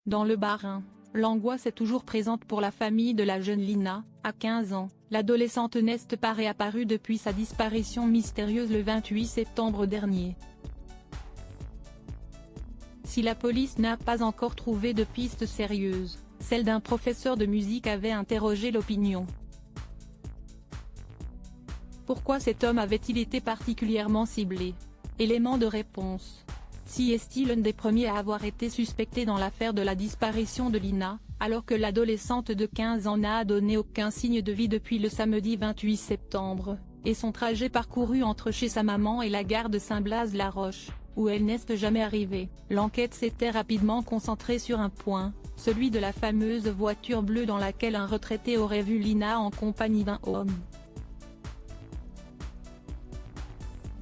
Dans le Bas-Rhin, l'angoisse est toujours présente pour la famille de la jeune Lina. À 15 ans, l'adolescente n'est pas réapparue depuis sa disparition mystérieuse le 28 septembre dernier. Si la police n'a pas encore trouvé de pistes sérieuses, celle d'un professeur de musique avait interrogé l'opinion. Pourquoi cet homme avait-il été particulièrement ciblé? Élément de réponse. Si est-il l'un des premiers à avoir été suspecté dans l'affaire de la disparition de Lina, alors que l'adolescente de 15 ans n'a donné aucun signe de vie depuis le samedi 28 septembre, et son trajet parcouru entre chez sa maman et la gare de Saint-Blaise-la-Roche, où elle n'est jamais arrivée. L'enquête s'était rapidement concentrée sur un point, celui de la fameuse voiture bleue dans laquelle un retraité aurait vu Lina en compagnie d'un homme.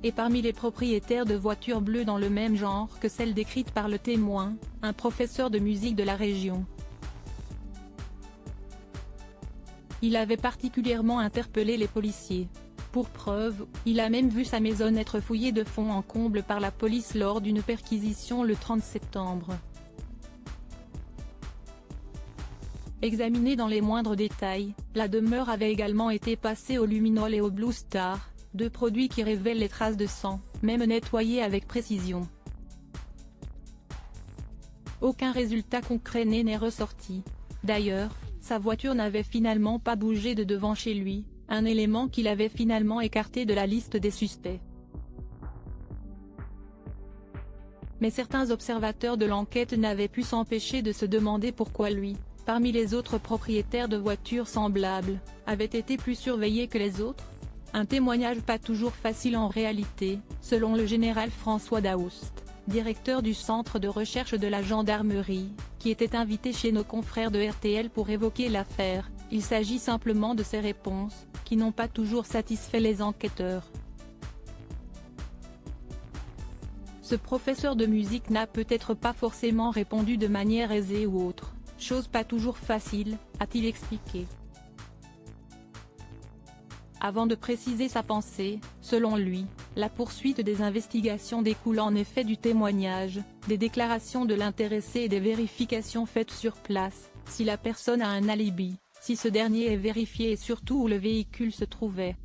Et parmi les propriétaires de voitures bleues dans le même genre que celle décrite par le témoin, un professeur de musique de la région. Il avait particulièrement interpellé les policiers. Pour preuve, il a même vu sa maison être fouillée de fond en comble par la police lors d'une perquisition le 30 septembre. Examinée dans les moindres détails, la demeure avait également été passée au luminol et au Blue Star, deux produits qui révèlent les traces de sang, même nettoyés avec précision. Aucun résultat concret n'est ressorti. D'ailleurs, sa voiture n'avait finalement pas bougé de devant chez lui, un élément qu'il avait finalement écarté de la liste des suspects. Mais certains observateurs de l'enquête n'avaient pu s'empêcher de se demander pourquoi lui, parmi les autres propriétaires de voitures semblables, avait été plus surveillé que les autres. Un témoignage pas toujours facile en réalité, selon le général François Daoust, directeur du centre de recherche de la gendarmerie, qui était invité chez nos confrères de RTL pour évoquer l'affaire. Il s'agit simplement de ces réponses, qui n'ont pas toujours satisfait les enquêteurs. Ce professeur de musique n'a peut-être pas forcément répondu de manière aisée ou autre, chose pas toujours facile, a-t-il expliqué. Avant de préciser sa pensée, selon lui, la poursuite des investigations découle en effet du témoignage, des déclarations de l'intéressé et des vérifications faites sur place, si la personne a un alibi, si ce dernier est vérifié et surtout où le véhicule se trouvait.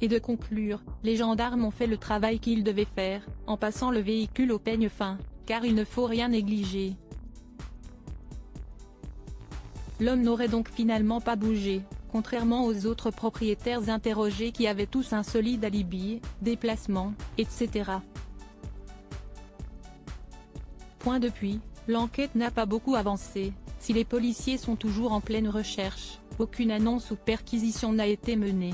Et de conclure, les gendarmes ont fait le travail qu'ils devaient faire, en passant le véhicule au peigne fin, car il ne faut rien négliger. L'homme n'aurait donc finalement pas bougé, contrairement aux autres propriétaires interrogés qui avaient tous un solide alibi, déplacement, etc. Depuis, l'enquête n'a pas beaucoup avancé. Si les policiers sont toujours en pleine recherche, aucune annonce ou perquisition n'a été menée.